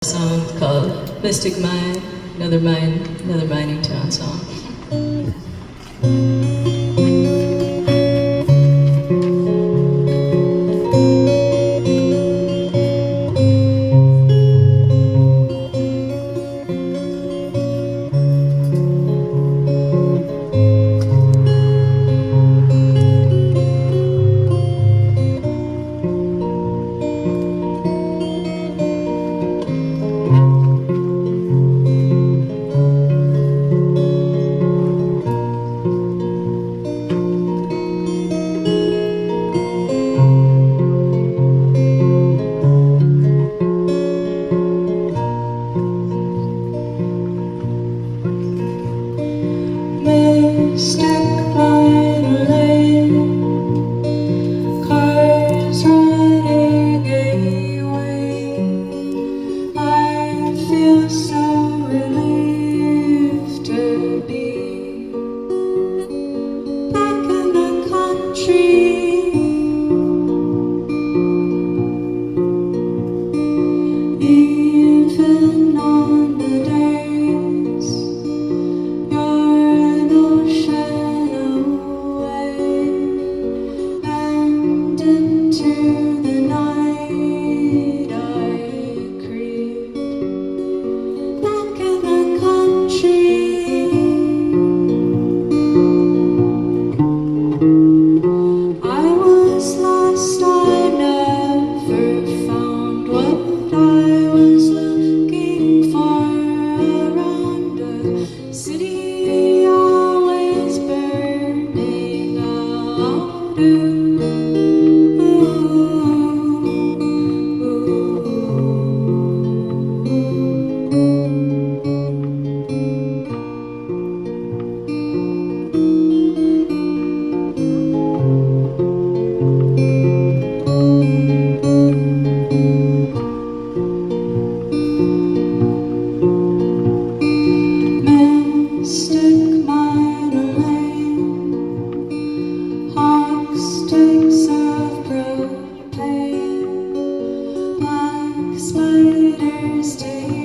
Song called Mystic Mind, another mining town song. Mystic mind lane, cars running away. I feel so relieved to be back in the country. Even on the days you're an ocean away, and into the night I creep back in the country. I was lost, I never found what I was looking for around a city always burning out. Mystic mind lane, hawk sticks of propane, black spiders take